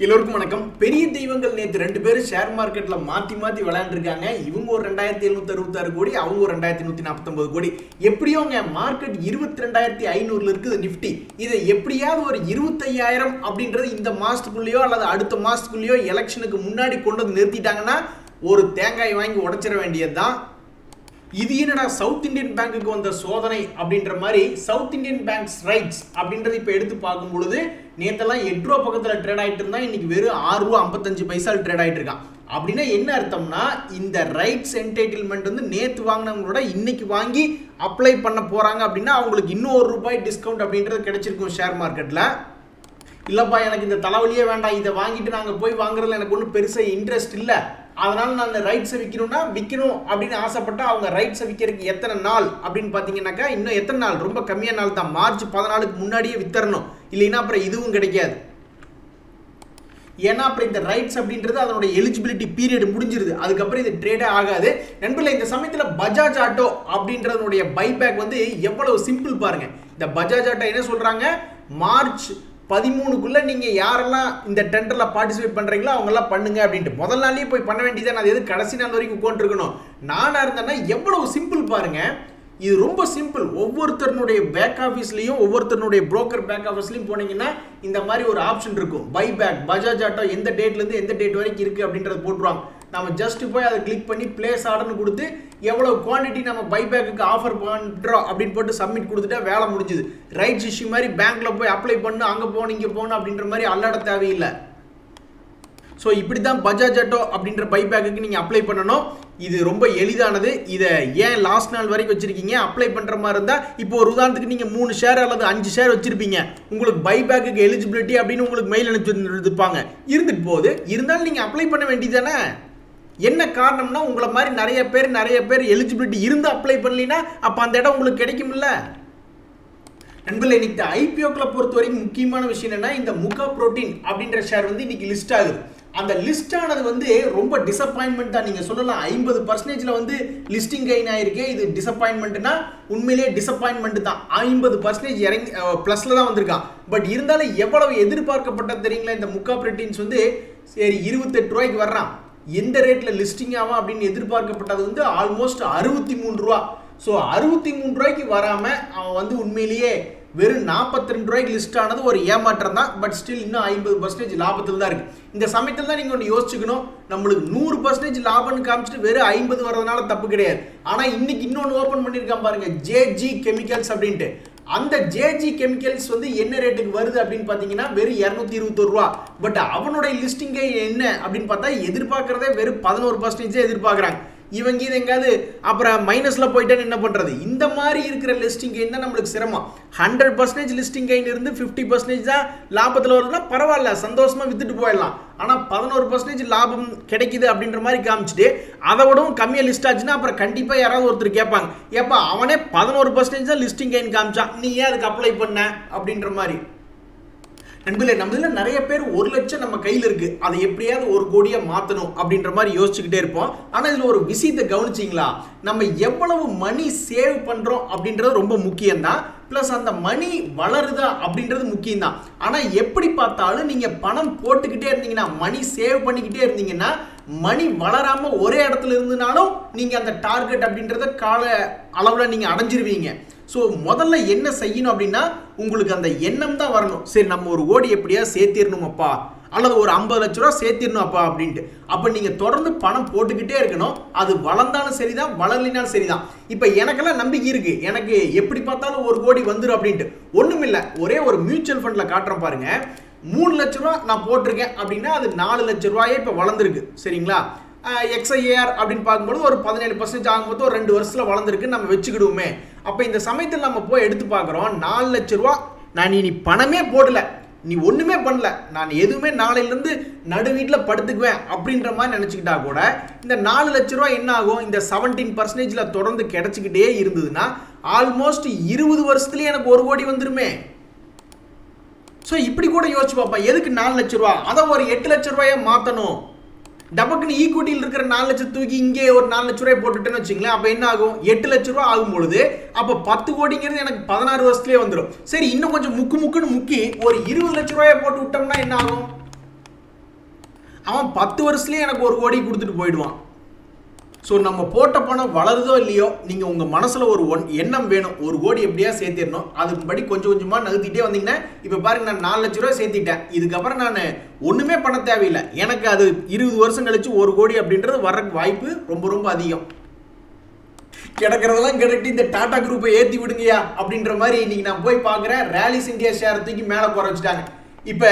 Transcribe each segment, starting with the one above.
எல்லோருக்கும் வணக்கம். பெரிய தெய்வங்கள் நேற்று ரெண்டு பேரும் ஷேர் மார்க்கெட்ல மாத்தி விளையாண்டுருக்காங்க. இவங்க ஒரு 2766 கோடி, அவங்க ஒரு 2149 கோடி. எப்படியோங்க மார்க்கெட் 22,500 இருக்குது நிஃப்டி. இதை எப்படியாவது ஒரு 25,000 அப்படின்றது இந்த மாசத்துக்குள்ளேயோ அல்லது அடுத்த மாசத்துக்குள்ளேயோ எலெக்ஷனுக்கு முன்னாடி கொண்டு வந்து நிறுத்திட்டாங்கன்னா ஒரு தேங்காய் வாங்கி உடைச்சிட வேண்டியதுதான். இது என்னடா சவுத் இந்தியன் பேங்குக்கு வந்த சோதனை அப்படின்ற மாதிரி சவுத் இந்தியன் பேங்க்ஸ் ரைட்ஸ் அப்படின்றது இப்போ எடுத்து பார்க்கும் பொழுது நேத்தெல்லாம் 8 ரூபா பக்கத்தில் ட்ரேட் ஆகிட்டு இருந்தா இன்னைக்கு வெறும் 6 ரூபா 55 பைசா ட்ரேட் ஆகிட்டு இருக்கான். அப்படின்னா என்ன அர்த்தம்னா இந்த ரைட்ஸ் என்டைட்டில்மெண்ட் வந்து நேற்று வாங்கினவங்களோட இன்னைக்கு வாங்கி அப்ளை பண்ண போறாங்க அப்படின்னா அவங்களுக்கு இன்னும் ₹1 டிஸ்கவுண்ட் அப்படின்றது கிடைச்சிருக்கும் ஷேர் மார்க்கெட்டில். இல்லைப்பா எனக்கு இந்த தலைவலியே வேண்டாம், இதை வாங்கிட்டு நாங்கள் போய் வாங்குறதுல எனக்கு ஒன்றும் பெருசாக இன்ட்ரெஸ்ட் இல்லை, அதனால நான் அந்த ரைட்ஸை விற்கணும் அப்படின்னு ஆசைப்பட்டா அவங்க ரைட்ஸை விற்கிறதுக்கு எத்தனை நாள் அப்படின்னு பார்த்தீங்கன்னாக்கா இன்னும் எத்தனை நாள், ரொம்ப கம்மியான நாள் தான். மார்ச் 14க்கு முன்னாடியே வித்தரணும், இல்லைன்னா அப்புறம் இதுவும் கிடைக்காது. ஏன்னா அப்புறம் இந்த ரைட்ஸ் அப்படின்றது அதனோட எலிஜிபிலிட்டி பீரியட் முடிஞ்சிருது, அதுக்கப்புறம் இது ட்ரேடே ஆகாது. நண்பர்களே, இந்த சமயத்தில் பஜாஜ் ஆட்டோ அப்படின்றதனுடைய பைபேக் வந்து எவ்வளவு சிம்பிள் பாருங்க. இந்த பஜாஜ் ஆட்டோ என்ன சொல்றாங்க, மார்ச் 13க்குள்ள நீங்க யாரெல்லாம் இந்த டெண்டர்ல பார்ட்டிசிபேட் பண்றீங்களோ அவங்க எல்லாம் பண்ணுங்க அப்படின்ட்டு முதல் நாளே போய் பண்ண வேண்டியதான். அது எது கடைசி நாள் வரைக்கும் உட்காந்துருக்கணும்? நானா இருந்தேன்னா எவ்வளவு சிம்பிள் பாருங்க. இது ரொம்ப சிம்பிள். ஒவ்வொருத்தருடைய பேக் ஆஃபீஸ்லையும் ஒவ்வொருத்தருடைய புரோக்கர் பேக் ஆஃபீஸ்லையும் போனீங்கன்னா இந்த மாதிரி ஒரு ஆப்ஷன் இருக்கும், பைபேக் பஜாஜ் ஆட்டோ எந்த டேட்லேருந்து எந்த டேட் வரைக்கும் இருக்குது அப்படின்றது போட்டுருவாங்க. நம்ம ஜஸ்ட் போய் அதை கிளிக் பண்ணி பிளேஸ் ஆர்டர்னு கொடுத்து எவ்வளோ குவான்டிட்டி நம்ம பைபேக்கு ஆஃபர் பண்ணுறோம் அப்படின்னு போட்டு சப்மிட் கொடுத்துட்டா வேலை முடிஞ்சுது. ரைட்ஸ் இஷ்யூ மாதிரி பேங்க்கில் போய் அப்ளை பண்ணு, அங்கே போகணும் இங்கே போகணும் அப்படின்ற மாதிரி அல்லாட தேவையில்லை. ஸோ இப்படி தான் பஜாஜ் ஆட்டோ அப்படின்ற பைபேக்கு நீங்கள் அப்ளை பண்ணணும். இது ரொம்ப எளிதானது. இதை ஏன் லாஸ்ட் நாள் வரைக்கும் வச்சிருக்கீங்க, அப்ளை பண்ணுற மாதிரி இருந்தால் இப்போ ஒரு உதாரணத்துக்கு நீங்கள் 3 ஷேர் அல்லது 5 ஷேர் வச்சிருப்பீங்க, உங்களுக்கு பைபேக்கு எலிஜிபிலிட்டி அப்படின்னு உங்களுக்கு மெயில் அனுப்பிச்சிருப்பாங்க, இருந்துட்டு போகுது. இருந்தாலும் நீங்கள் அப்ளை பண்ண வேண்டியதானே. என்ன காரணம்னா உங்களை மாதிரி நிறைய பேர் எலிஜிபிலிட்டி இருந்து அப்ளை பண்ணலினா அப்போ அந்த இடம் உங்களுக்கு கிடைக்கும்ல. நண்பர்களே, இன்னைக்கு ஐபிஓக்களை பொறுத்த வரைக்கும் முக்கியமான விஷயம் என்னன்னா இந்த முகா புரோட்டீன் அப்படின்ற ஷேர் வந்து இன்னைக்கு லிஸ்ட் ஆகுது. அந்த லிஸ்ட் ஆனது வந்து ரொம்ப டிசப்பாயின்மெண்ட் தான். நீங்க சொல்லலாம் 50% வந்து லிஸ்டிங் கெயின் ஆயிருக்கு, இது டிசப்பாயின்மெண்ட்னா உண்மையிலேயே டிசப்பாயின்மெண்ட் தான். 50% இறங்கி பிளஸ்ல தான் வந்திருக்கான். பட் இருந்தாலும் எவ்வளவு எதிர்பார்க்கப்பட்டது தெரியுங்களா, இந்த முகா புரோட்டீன்ஸ் வந்து சரி 28 ரூபாய்க்கு வர்றான், எந்த ரேட்ல லிஸ்டிங் ஆகும் அப்படின்னு எதிர்பார்க்கப்பட்டது வந்து ஆல்மோஸ்ட் 63 ரூபா. ஸோ 63 ரூபாய்க்கு வராம அவன் வந்து உண்மையிலேயே வெறும் 42 ரூபாய்க்கு லிஸ்ட் ஆனது ஒரு ஏமாற்றம் தான். பட் ஸ்டில் இன்னும் 50% லாபத்தில் தான் இருக்கு. இந்த சமயத்தில் தான் நீங்க ஒன்று யோசிச்சுக்கணும், நம்மளுக்கு 100% லாபம்னு காமிச்சிட்டு வெறும் 50 வரதுனால தப்பு கிடையாது. ஆனா இன்னைக்கு இன்னொன்று ஓபன் பண்ணியிருக்கான் பாருங்க, ஜேஜி கெமிக்கல்ஸ் அப்படின்ட்டு. அந்த ஜேஜி கெமிக்கல்ஸ் வந்து என்ன ரேட்டுக்கு வருது அப்படின்னு பார்த்தீங்கன்னா வெறும் 221 ரூபா. பட் அவனுடைய லிஸ்டிங் என்ன அப்படின்னு பார்த்தா எதிர்பார்க்கறதே வெறும் 11% எதிர்பார்க்குறாங்க. இவங்க இது எங்காவது அப்புறம் மைனஸ்ல போயிட்டான்னு என்ன பண்றது? இந்த மாதிரி இருக்கிற லிஸ்டிங் கெயின் தான் நம்மளுக்கு சிரமம். 100% லிஸ்டிங் கெயின் இருந்து 50% தான் லாபத்தில் வருதுன்னா பரவாயில்ல, சந்தோஷமா வித்துட்டு போயிடலாம். ஆனா 11% லாபம் கிடைக்குது அப்படின்ற மாதிரி காமிச்சிட்டு அதை விடவும் கம்மியா லிஸ்ட் ஆச்சுன்னா அப்புறம் கண்டிப்பா யாராவது ஒருத்தர் கேட்பாங்க, ஏப்பா அவனே 11% தான் லிஸ்டிங் கெயின் காமிச்சான், நீ ஏன் அதுக்கு அப்ளை பண்ண அப்படின்ற மாதிரி. நண்பர்களே, நம்மள நிறைய பேர் 1 லட்சம் நம்ம கையில் இருக்கு, அதை எப்படியாவது 1 கோடியா மாத்தணும் அப்படின்ற மாதிரி யோசிச்சுக்கிட்டே இருப்போம். ஆனா இதுல ஒரு விஷயத்தை கவனிச்சிங்களா, நம்ம எவ்வளவு மணி சேவ் பண்றோம் அப்படின்றது ரொம்ப முக்கியம் தான். பிளஸ் அந்த மணி வளருதா அப்படின்றது முக்கியம் தான். ஆனா எப்படி பார்த்தாலும் நீங்க பணம் போட்டுக்கிட்டே இருந்தீங்கன்னா, மணி சேவ் பண்ணிக்கிட்டே இருந்தீங்கன்னா, மணி வளராம ஒரே இடத்துல இருந்தனாலும் நீங்க அந்த டார்கெட் அப்படின்றத கால அளவுல நீங்க அடைஞ்சிருவீங்க. ஸோ முதல்ல என்ன செய்யணும் அப்படின்னா உங்களுக்கு அந்த எண்ணம் தான் வரணும், சரி நம்ம 1 கோடி எப்படியா சேர்த்திடணுமப்பா அல்லது ஒரு 50 லட்ச ரூபா சேர்த்திடணும் அப்பா அப்படின்ட்டு. அப்போ நீங்கள் தொடர்ந்து பணம் போட்டுக்கிட்டே இருக்கணும். அது வளர்ந்தாலும் சரிதான், வளரலினாலும் சரிதான். இப்போ எனக்கெல்லாம் நம்பிக்கை இருக்கு, எனக்கு எப்படி பார்த்தாலும் 1 கோடி வந்துடும் அப்படின்ட்டு. ஒன்றும் இல்லை, ஒரே ஒரு மியூச்சுவல் ஃபண்டில் காட்டுறேன் பாருங்க. 3 லட்ச ரூபா நான் போட்டிருக்கேன் அப்படின்னா அது 4 லட்ச ரூபாயே இப்போ வளர்ந்துருக்கு, சரிங்களா. எக்ஸ்ஐஆர் அப்படின்னு பார்க்கும்போது ஒரு 17% ஆகும்போது ஒரு 2 வருஷத்துல வளர்ந்துருக்கு நம்ம வச்சுக்கிடுவோமே. அப்போ இந்த சமயத்தில் நம்ம போய் எடுத்து பார்க்குறோம், 4 லட்ச ரூபா நான் நீ பணமே போடல, நீ ஒன்றுமே பண்ணல, நான் எதுவுமே நாளையிலேருந்து நடு வீட்டில் படுத்துக்குவேன் அப்படின்ற மாதிரி நினச்சிக்கிட்டா கூட இந்த 4 லட்ச ரூபா என்ன ஆகும், இந்த 17% தொடர்ந்து கிடைச்சிக்கிட்டே இருந்ததுன்னா ஆல்மோஸ்ட் 20 வருஷத்துலேயே எனக்கு 1 கோடி வந்துருமே. ஸோ இப்படி கூட யோசிச்சு பார்ப்பேன், எதுக்கு 4 லட்ச ரூபா, அதை ஒரு 8 லட்ச ரூபாயை மாற்றணும். டபக்குன்னு ஈக்குவிட்டியில் இருக்கிற 4 லட்சம் தூக்கி இங்கே ஒரு 4 லட்ச ரூபாய் போட்டுட்டேன்னு வச்சுங்களேன், அப்போ என்ன ஆகும், 8 லட்ச ரூபா ஆகும் பொழுது அப்போ 10 கோடிங்கிறது எனக்கு 16 வருஷத்துலேயே வந்துடும். சரி இன்னும் கொஞ்சம் முக்குன்னு முக்கி ஒரு 20 லட்ச ரூபாயை போட்டு விட்டோம்னா என்ன ஆகும், அவன் 10 வருஷத்துலேயே எனக்கு 1 கோடி கொடுத்துட்டு போயிடுவான். ஸோ நம்ம போட்ட பணம் வளருதோ இல்லையோ, நீங்கள் உங்கள் மனசில் ஒரு எண்ணம் வேணும், 1 கோடி எப்படியா சேர்த்திடணும். அதுபடி கொஞ்சம் கொஞ்சமாக நகர்த்திட்டே வந்தீங்கன்னா, இப்போ பாருங்க நான் 4 லட்ச ரூபா சேர்த்திட்டேன். இதுக்கப்புறம் நான் ஒன்றுமே பண்ண தேவையில்லை. எனக்கு அது 20 வருஷம் கழிச்சு 1 கோடி அப்படின்றது வர்ற வாய்ப்பு ரொம்ப ரொம்ப அதிகம். கிடக்கிறதெல்லாம் கிடைட்டு இந்த டாடா குரூப்பை ஏற்றி விடுங்கயா அப்படின்ற மாதிரி இன்னைக்கு நான் போய் பார்க்குறேன். ரேலிஸ் இந்தியா ஷேர் தூக்கி மேலே குறைச்சிட்டாங்க. இப்போ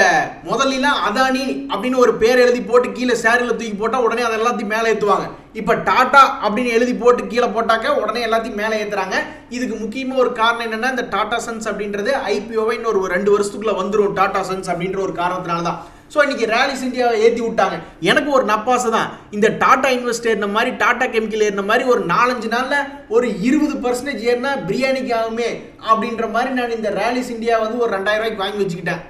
முதல்லாம் அதானி அப்படின்னு ஒரு பேர் எழுதி போட்டு கீழே ஷேரில் தூக்கி போட்டால் உடனே அதை எல்லாத்தையும் மேலே ஏற்றுவாங்க. இப்போ டாடா அப்படின்னு எழுதி போட்டு கீழே போட்டாக்க உடனே எல்லாத்தையும் மேலே ஏற்றுறாங்க. இதுக்கு முக்கியமாக ஒரு காரணம் என்னென்னா, இந்த டாடா சன்ஸ் அப்படின்றது ஐபிஓவை இன்னொரு 2 வருஷத்துக்குள்ளே வந்துடும் டாடா சன்ஸ் அப்படின்ற ஒரு காரணத்தினால தான். ஸோ இன்னைக்கு ரேலிஸ் இந்தியாவை ஏற்றி விட்டாங்க. எனக்கு ஒரு நப்பாசை தான், இந்த டாடா இன்வெஸ்ட் ஏறின மாதிரி, டாடா கெமிக்கல் ஏறின மாதிரி ஒரு 4-5 நாளில் ஒரு 20% ஏறினா பிரியாணிக்கு ஆகுமே அப்படின்ற மாதிரி நான் இந்த ரேலிஸ் இந்தியா வந்து ஒரு 2000 ரூபாய்க்கு வாங்கி வச்சுக்கிட்டேன்.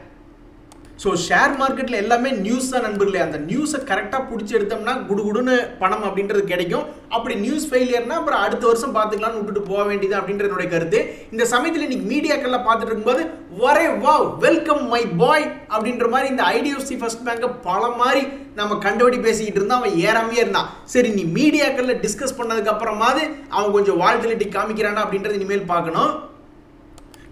ஸோ ஷேர் மார்க்கெட்டில் எல்லாமே நியூஸ் தான் நண்பர்களே. அந்த நியூஸை கரெக்டாக பிடிச்சி எடுத்தோம்னா குடுகுடுன்னு பணம் அப்படின்றது கிடைக்கும். அப்படி நியூஸ் ஃபெயிலியர்னா அப்புறம் அடுத்த வருஷம் பார்த்துக்கலாம்னு விட்டுட்டு போக வேண்டியது அப்படின்றது என்னுடைய கருத்து. இந்த சமயத்தில் இன்னைக்கு மீடியாக்கெல்லாம் பார்த்துட்டு இருக்கும்போது வரே வா வெல்கம் மை பாய் அப்படின்ற மாதிரி இந்த ஐடிஎஃப்சி ஃபர்ஸ்ட் பேங்கை பல மாதிரி நம்ம கண்டுபிடி பேசிக்கிட்டு இருந்தால் அவன் ஏறாமையே இருந்தான். சரி, நீ மீடியாக்களில் டிஸ்கஸ் பண்ணதுக்கு அப்புறமாவது அவன் கொஞ்சம் வால்டிலிட்டி காமிக்கிறானா அப்படின்றது இனிமேல் பார்க்கணும்.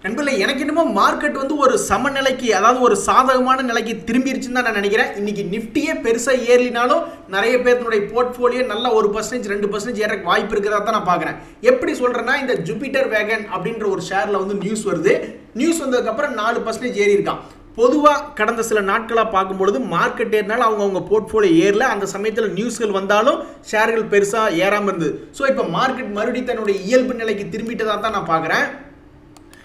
நண்பர்களே, எனக்கு என்னமோ மார்க்கெட் வந்து ஒரு சமநிலைக்கு, அதாவது ஒரு சாதகமான நிலைக்கு திரும்பிடுச்சுன்னு தான் நான் நினைக்கிறேன். இன்னைக்கு நிஃப்டியே பெருசாக ஏறினாலும் நிறைய பேருடைய போர்ட்ஃபோலியோ நல்ல 1% 2% ஏற வாய்ப்பு இருக்கிறதா தான் நான் பார்க்குறேன். எப்படி சொல்கிறேன்னா, இந்த ஜூபிட்டர் வேகன் அப்படின்ற ஒரு ஷேரில் வந்து நியூஸ் வருது. நியூஸ் வந்ததுக்கப்புறம் 4% ஏறி இருக்கான். பொதுவாக கடந்த சில நாட்களாக பார்க்கும்பொழுது மார்க்கெட் ஏறினாலும் அவங்கவுங்க போர்ட்ஃபோலியோ ஏறல. அந்த சமயத்தில் நியூஸ்கள் வந்தாலும் ஷேர்கள் பெருசாக ஏறாமல் இருந்தது. ஸோ இப்போ மார்க்கெட் மறுபடியும் தன்னுடைய இயல்பு நிலைக்கு திரும்பிட்டதாக தான் நான் பார்க்குறேன்.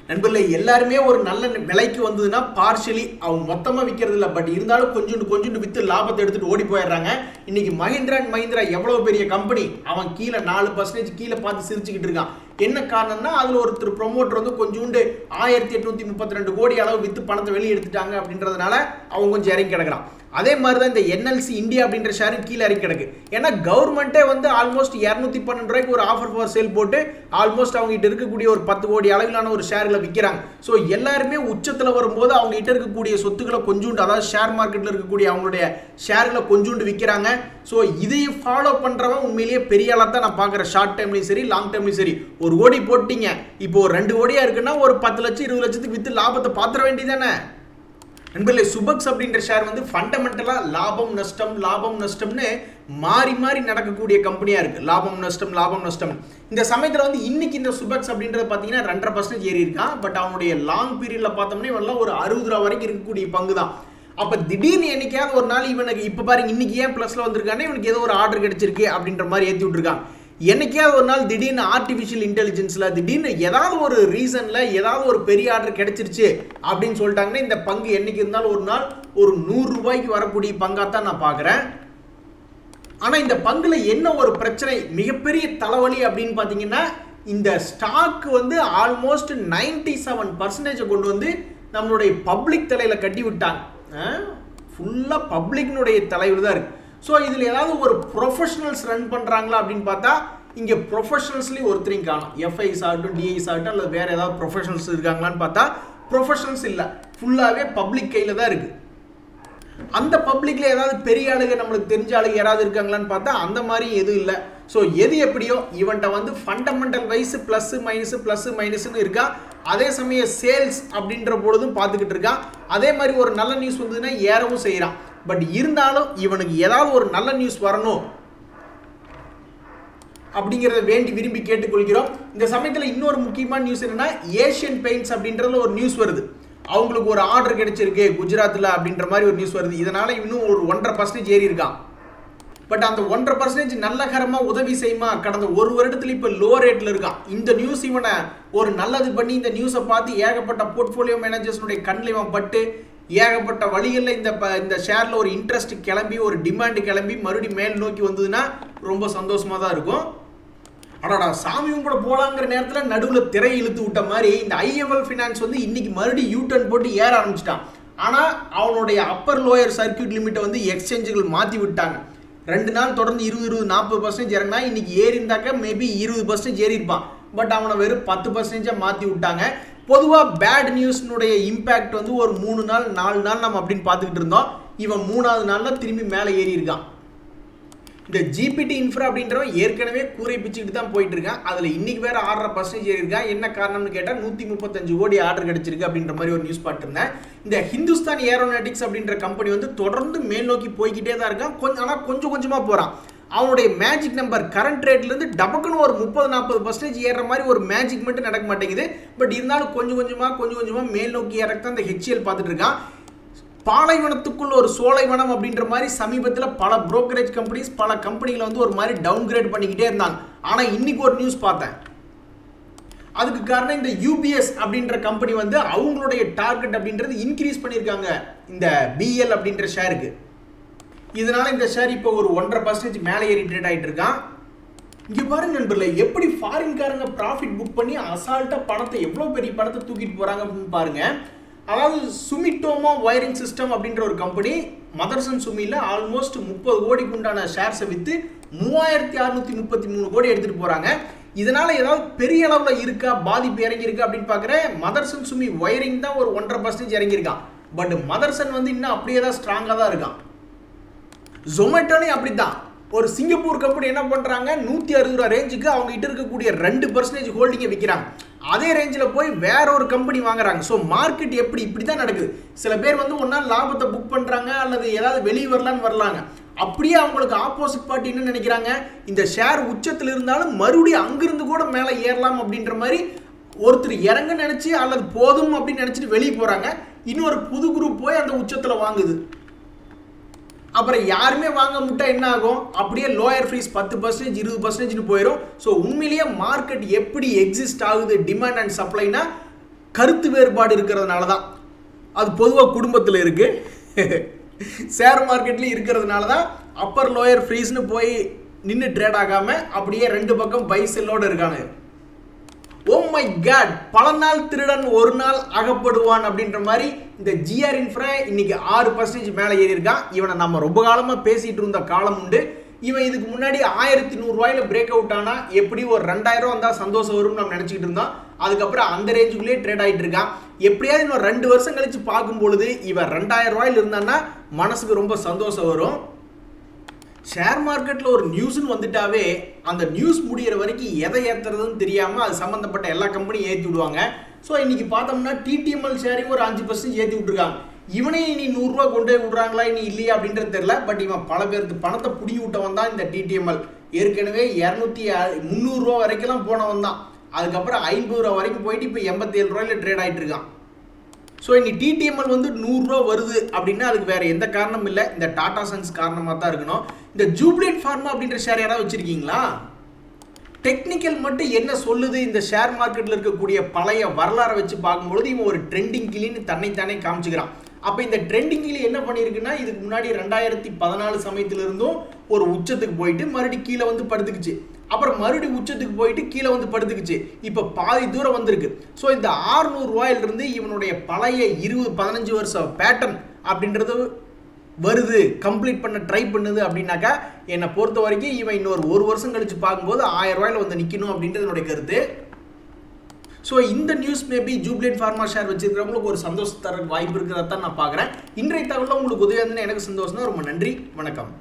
நண்பர்களே, எல்லாருமே ஒரு நல்ல விலைக்கு வந்ததுன்னா பார்ஷலி அவங்க மொத்தமாக விற்கிறது இல்லை, பட் இருந்தாலும் கொஞ்சோண்டு விற்று லாபத்தை எடுத்துகிட்டு ஓடி போயிடுறாங்க. இன்னைக்கு மஹிந்திரா அண்ட் மஹிந்திரா எவ்வளோ பெரிய கம்பெனி, அவன் கீழே 4% கீழே பார்த்து சிரிச்சுக்கிட்டு இருக்கான். என்ன காரணம்னா, அதில் ஒருத்தர் ப்ரொமோட்டர் வந்து கொஞ்சோண்டு 1832 கோடி அளவு விற்று பணத்தை வெளியே எடுத்துட்டாங்க அப்படின்றதுனால அவங்க கொஞ்சம் இறங்கி கிடக்கிறான். அதே மாதிரி தான் இந்த என்எல்சி இந்தியா அப்படின்ற ஷேரும் கீழே இறங்கி கிடக்கு. ஏன்னா கவர்மெண்ட்டே வந்து ஆல்மோஸ்ட் 212 ரூபாய்க்கு ஒரு ஆஃபர் ஃபார் சேல் போட்டு ஆல்மோஸ்ட் அவங்ககிட்ட இருக்கக்கூடிய ஒரு 10 கோடி அளவிலான ஒரு ஷேர்களை விற்கிறாங்க. ஸோ எல்லாருமே உச்சத்தில் வரும்போது அவங்ககிட்ட இருக்கக்கூடிய சொத்துக்களை கொஞ்சோண்டு, அதாவது ஷேர் மார்க்கெட்டில் இருக்கக்கூடிய அவங்களுடைய ஷேர்களை கொஞ்சோண்டு விற்கிறாங்க. ஸோ இதையும் ஃபாலோ பண்ணுறவன் உண்மையிலேயே பெரிய ஆளாக தான் நான் பார்க்குறேன். ஷார்ட் டைம்லையும் சரி, லாங் டைம்லையும் சரி. 1 கோடி போட்டிங்க, இப்போ ஒரு 2 கோடியாக இருக்குன்னா ஒரு 10 லட்சம் 20 லட்சத்துக்கு விற்று லாபத்தை பார்த்துட வேண்டியதானே. நண்பர்களே, சுபக்ஸ் அப்படின்ற ஷேர் வந்து ஃபண்டமெண்டலாக லாபம் நஷ்டம்னு மாறி மாறி நடக்கக்கூடிய கம்பெனியாக இருக்குது. லாபம் நஷ்டம். இந்த சமயத்தில் வந்து இன்னைக்கு இந்த சுபக்ஸ் அப்படின்றது பார்த்தீங்கன்னா 2.5% ஏறி இருக்கான். பட் அவனுடைய லாங் பீரியடில் பார்த்தோம்னா இவெல்லாம் ஒரு 60 ரூபா வரைக்கும் இருக்கக்கூடிய பங்கு தான். அப்போ திடீர்னு என்னைக்காவது ஒரு நாள் இவனுக்கு இப்போ பாருங்க இன்னைக்கு ஏன் ப்ளஸில் வந்திருக்கானே, இவனுக்கு ஏதோ ஒரு ஆர்டர் கிடைச்சிருக்கு அப்படின்ற மாதிரி ஏற்றி விட்டுருக்காங்க. என்னைக்காவது ஒரு நாள் திடீர்னு ஆர்டிஃபிஷியல் இன்டெலிஜென்ஸில் திடீர்னு ஏதாவது ஒரு ரீசனில் ஏதாவது ஒரு பெரிய ஆர்டர் கிடைச்சிருச்சு அப்படின்னு சொல்லிட்டாங்கன்னா இந்த பங்கு என்னைக்கு இருந்தாலும் ஒரு நாள் ஒரு 100 ரூபாய்க்கு வரக்கூடிய பங்காக தான் நான் பார்க்குறேன். ஆனால் இந்த பங்குல என்ன ஒரு பிரச்சனை, மிகப்பெரிய தலைவலி அப்படின்னு பார்த்தீங்கன்னா, இந்த ஸ்டாக் வந்து ஆல்மோஸ்ட் 97% கொண்டு வந்து நம்மளுடைய பப்ளிக் தலையில் கட்டி விட்டாங்க. ஃபுல்லாக பப்ளிக்னுடைய தலைவர் தான் இருக்குது. ஸோ இதில் ஏதாவது ஒரு ப்ரொஃபஷனல்ஸ் ரன் பண்ணுறாங்களா அப்படின்னு பார்த்தா இங்கே ப்ரொஃபஷனல்ஸ்லேயும் ஒருத்தரையும் காணும். எஃப்ஐஸ் ஆகட்டும், டிஐஸ் ஆகட்டும், அல்லது வேறு ஏதாவது ப்ரொஃபஷனல்ஸ் இருக்காங்களான்னு பார்த்தா ப்ரொஃபஷனல்ஸ் இல்லை, ஃபுல்லாகவே பப்ளிக் கையில் தான் இருக்குது. அந்த பப்ளிக்கில் ஏதாவது பெரிய ஆளுங்க நம்மளுக்கு தெரிஞ்ச ஆளுங்க யாராவது இருக்காங்களான்னு பார்த்தா அந்த மாதிரி எதுவும் இல்லை. ஸோ எது எப்படியோ இவன்ட்ட வந்து ஃபண்டமெண்டல் வைஸ் ப்ளஸ் மைனஸ்ன்னு இருக்கா. அதே சமயம் சேல்ஸ் அப்படின்ற பொழுதும் பார்த்துக்கிட்டு இருக்கான். அதே மாதிரி ஒரு நல்ல நியூஸ் வந்ததுன்னா ஏறவும் செய்கிறான். பட் இருந்தாலும் இவனுக்கு ஏதாவது ஒரு நல்ல நியூஸ் வரணும் அப்படிங்கிறத வேண்டி விரும்பி கேட்டுக்கொள்கிறோம். இந்த சமயத்தில் இன்னொரு முக்கியமான நியூஸ் என்னன்னா, ஏஷியன் பெயிண்ட்ஸ் அப்படின்றதுல ஒரு நியூஸ் வருது. அவங்களுக்கு ஒரு ஆர்டர் கிடைச்சிருக்கு குஜராத்தில் அப்படின்ற மாதிரி ஒரு நியூஸ் வருது. இதனால இன்னும் ஒரு 1.5% ஏறி இருக்கான். பட் அந்த 1.5% நல்லகரமாக உதவி செய்யுமா? கடந்த ஒரு வருடத்தில் இப்போ லோ ரேட்டில் இருக்கான். இந்த நியூஸ் இவனை ஒரு நல்லது பண்ணி இந்த நியூஸை பார்த்து ஏகப்பட்ட போர்ட்ஃபோலியோ மேனேஜர்ஸுடைய கண்ணில் இவன் பட்டு ஏகப்பட்ட வழிகளில் இந்த ஷேரில் ஒரு இன்ட்ரெஸ்ட் கிளம்பி ஒரு டிமாண்டு கிளம்பி மறுபடியும் மேல் நோக்கி வந்ததுன்னா ரொம்ப சந்தோஷமாக தான் இருக்கும். அடாடா சாமியும் கூட போகலாங்கிற நேரத்தில் நடுவில் திரை இழுத்து விட்ட மாதிரி இந்த ஐஎஃப்எல் ஃபினான்ஸ் வந்து இன்னைக்கு மறுபடியும் யூட்டர்ன் போட்டு ஏற ஆரம்பிச்சிட்டான். ஆனால் அவனுடைய அப்பர் லோயர் சர்க்கியூட் லிமிட்டை வந்து எக்ஸ்சேஞ்சுகள் மாற்றி விட்டாங்க. 2 நாள் தொடர்ந்து 20-40% இறங்கினா இன்னைக்கு ஏறி இருந்தாக்க மேபி 20% ஏறி இருப்பான். பட் அவனை வெறும் 10% மாற்றி விட்டாங்க. பொதுவாக பேட் நியூஸ்னுடைய இம்பேக்ட் வந்து ஒரு 3 நாள் 4 நாள் நம்ம அப்படின்னு பார்த்துக்கிட்டு இருந்தோம். இவன் 3வது நாள்ல திரும்பி மேலே ஏறி இருக்கான். இந்த ஜிபிடி இன்ஃப்ரா அப்படின்றவன் ஏற்கனவே கூரை பிச்சுக்கிட்டு தான் போயிட்டு இருக்கான். அதுல இன்னைக்கு வேற 6.5% ஏறி இருக்கான். என்ன காரணம்னு கேட்டா 135 கோடி ஆர்டர் கிடைச்சிருக்கு அப்படின்ற மாதிரி ஒரு நியூஸ் பார்த்திருந்தேன். இந்த ஹிந்துஸ்தான் ஏரோநாட்டிக்ஸ் அப்படின்ற கம்பெனி வந்து தொடர்ந்து மேல் நோக்கி போய்கிட்டே தான் இருக்கான். ஆனா கொஞ்சம் கொஞ்சமா போறான். அவனுடைய மேஜிக் நம்பர் கரண்ட் ரேட்ல இருந்து டபக்குன்னு ஒரு 30-40% ஏறுற மாதிரி ஒரு மேஜிக் மட்டும் நடக்க மாட்டேங்குது. பட் இருந்தாலும் கொஞ்சம் கொஞ்சமா மேல் நோக்கி இறக்க இந்த ஹெச்எல் பார்த்துட்டு இருக்கான். பாலைவனத்துக்குள்ள ஒரு சோலைவனம் அப்படின்ற மாதிரி சமீபத்தில் பல புரோக்கரேஜ் கம்பெனிஸ் பல கம்பெனிகளை வந்து ஒரு மாதிரி டவுன் கிரேட் பண்ணிக்கிட்டே இருந்தாங்க. ஆனால் இன்னைக்கு ஒரு நியூஸ் பார்த்தேன். அதுக்கு காரணம் இந்த யூபிஎஸ் அப்படின்ற கம்பெனி வந்து அவங்களுடைய டார்கெட் அப்படின்றது இன்க்ரீஸ் பண்ணியிருக்காங்க இந்த பிஎல் அப்படின்ற ஷேருக்கு. இதனால இந்த ஷேர் இப்போ ஒரு 1.5% மேலே ஏறி ட்ரேட் ஆகிட்டு இருக்கான். இங்கே பாருங்க நண்பர்களே, எப்படி ஃபாரின்காரங்க ப்ராஃபிட் புக் பண்ணி அசால்ட்டாக பணத்தை எவ்வளோ பெரிய பணத்தை தூக்கிட்டு போகிறாங்க அப்படின்னு பாருங்க. அதாவது சுமிட்டோமோ வயரிங் சிஸ்டம் அப்படின்ற ஒரு கம்பெனி மதர்சன் சுமியில் ஆல்மோஸ்ட் 30 கோடிக்கு உண்டான ஷேர்ஸை விற்று 3633 கோடி எடுத்துகிட்டு போகிறாங்க. இதனால் ஏதாவது பெரிய அளவில் இருக்கா பாதிப்பு இறங்கியிருக்கா அப்படின்னு பார்க்குறேன். மதர்சன் சுமி வயரிங் தான் ஒரு 1.5% இறங்கியிருக்கான். பட் மதர்சன் வந்து இன்னும் அப்படியே தான் ஸ்ட்ராங்காக தான் இருக்கான். ஜொமேட்டோலையும் அப்படி தான். ஒரு சிங்கப்பூர் கம்பெனி என்ன பண்ணுறாங்க, 160 ரூபா ரேஞ்சுக்கு அவங்க கிட்ட இருக்கக்கூடிய 2% ஹோல்டிங்கை விற்கிறாங்க. அதே ரேஞ்சில் போய் வேற ஒரு கம்பெனி வாங்குறாங்க. ஸோ மார்க்கெட் இப்படி தான் நடக்குது. சில பேர் வந்து ஒன்றா லாபத்தை புக் பண்ணுறாங்க அல்லது ஏதாவது வெளியே வரலாங்க. அப்படியே அவங்களுக்கு ஆப்போசிட் பார்ட்டி என்ன நினைக்கிறாங்க, இந்த ஷேர் உச்சத்தில் இருந்தாலும் மறுபடியும் அங்கிருந்து கூட மேலே ஏறலாம் அப்படின்ற மாதிரி ஒருத்தர் இறங்க நினச்சி அல்லது போதும் அப்படின்னு நினச்சிட்டு வெளியே போகிறாங்க. இன்னொரு புது குரூப் போய் அந்த உச்சத்தில் வாங்குது. அப்புறம் யாருமே வாங்க முட்டா என்ன ஆகும், அப்படியே லோயர் ஃப்ரீஸ் 10% 20% போயிடும். ஸோ உண்மையிலேயே மார்க்கெட் எப்படி எக்ஸிஸ்ட் ஆகுது டிமாண்ட் அண்ட் சப்ளைனா கருத்து வேறுபாடு இருக்கிறதுனால தான். அது பொதுவாக குடும்பத்தில் இருக்கு, ஷேர் மார்க்கெட்லேயும் இருக்கிறதுனால தான் அப்பர் லோயர் ஃப்ரீஸ்னு போய் நின்று ட்ரேட் ஆகாமல் அப்படியே 2 பக்கம் பை செல்லோடு இருக்கானு. ஓ மை காட், பல நாள் திருடன் ஒரு நாள் அகப்படுவான் அப்படின்ற மாதிரி இந்த ஜிஆர் இன்ஃப்ரா இன்னைக்கு 6% மேலே ஏறி இருக்கான். இவனை நம்ம ரொம்ப காலமாக பேசிட்டு இருந்த காலம் உண்டு. இவன் இதுக்கு முன்னாடி 1100 ரூபாயில பிரேக் அவுட் ஆனால் எப்படி ஒரு 2000 வந்தால் சந்தோஷம் வரும்னு நம்ம நினச்சிக்கிட்டு இருந்தோம். அதுக்கப்புறம் அந்த ரேஞ்சுக்குள்ளேயே ட்ரேட் ஆகிட்டு இருக்கான். எப்படியாவது இன்னும் 2 வருஷம் கழிச்சு பார்க்கும்பொழுது இவன் 2000 ரூபாயில் இருந்தான்னா மனசுக்கு ரொம்ப சந்தோஷம் வரும். ஷேர் மார்க்கெட்டில் ஒரு நியூஸ்ன்னு வந்துட்டாவே அந்த நியூஸ் முடிகிற வரைக்கும் எதை ஏற்றுறதுன்னு தெரியாமல் அது சம்மந்தப்பட்ட எல்லா கம்பெனியும் ஏற்றி விடுவாங்க. ஸோ இன்றைக்கி பார்த்தோம்னா டிடிஎம்எல் ஷேரையும் ஒரு 5% ஏற்றி விட்டுருக்காங்க. இவனே இனி 100 ரூபா கொண்டு போய் விட்றாங்களா இனி இல்லையா அப்படின்றது தெரியல. பட் இவன் பல பேருக்கு பணத்தை பிடி விட்டவன் தான் இந்த டிடிஎம்எல். ஏற்கனவே 300 ரூபா வரைக்கும்லாம் போனவன் தான். அதுக்கப்புறம் 50 ரூபா வரைக்கும் போயிட்டு இப்போ 87 ரூபாயில் ட்ரேட் ஆகிட்டு இருக்கான். ஸோ இன்னைக்கு டிடிஎம்எல் வந்து 100 ரூபா வருது அப்படின்னா அதுக்கு வேற எந்த காரணமும் இல்லை, இந்த டாடா சன்ஸ் காரணமாக தான் இருக்கணும். இந்த ஜூப்ளியன்ட் ஃபார்மா அப்படின்ற ஷேர் யாராவது வச்சிருக்கீங்களா? டெக்னிக்கல் மட்டும் என்ன சொல்லுது, இந்த ஷேர் மார்க்கெட்டில் இருக்கக்கூடிய பழைய வரலாறை வச்சு பார்க்கும்பொழுது இவன் ஒரு ட்ரெண்டிங் கிளின்னு தன்னைத்தானே காமிச்சுக்கிறான். அப்போ இந்த ட்ரெண்டிங் கிளி என்ன பண்ணியிருக்குன்னா, இதுக்கு முன்னாடி 2014 சமயத்திலிருந்தும் ஒரு உச்சத்துக்கு போயிட்டு மறுபடியும் கீழே வந்து படுத்துக்குச்சு. அப்புறம் மறுபடியும் உச்சத்துக்கு போயிட்டு கீழே வந்து படுத்துக்குச்சு. இப்போ பாதி தூரம் வந்திருக்கு. ஸோ இந்த 600 ரூபாயிலிருந்து இவனுடைய பழைய 20-15 வருஷம் பேட்டர்ன் அப்படின்றது வருது, கம்ப்ளீட் பண்ண ட்ரை பண்ணுது அப்படின்னாக்கா என்னை பொறுத்த வரைக்கும் இவன் இன்னொரு 1 வருஷம் கழிச்சு பார்க்கும்போது 1000 ரூபாயில் வந்து நிற்கணும் அப்படின்றது என்னுடைய கருத்து. ஸோ இந்த news maybe Jubilant pharma share வச்சிருக்கிறவங்களுக்கு ஒரு சந்தோஷம் தர வாய்ப்பு இருக்கிறதா தான் நான் பார்க்குறேன். இன்றைய தகவலில் உங்களுக்கு உதவியாக இருந்ததுன்னா எனக்கு சந்தோஷம் தான். ரொம்ப நன்றி, வணக்கம்.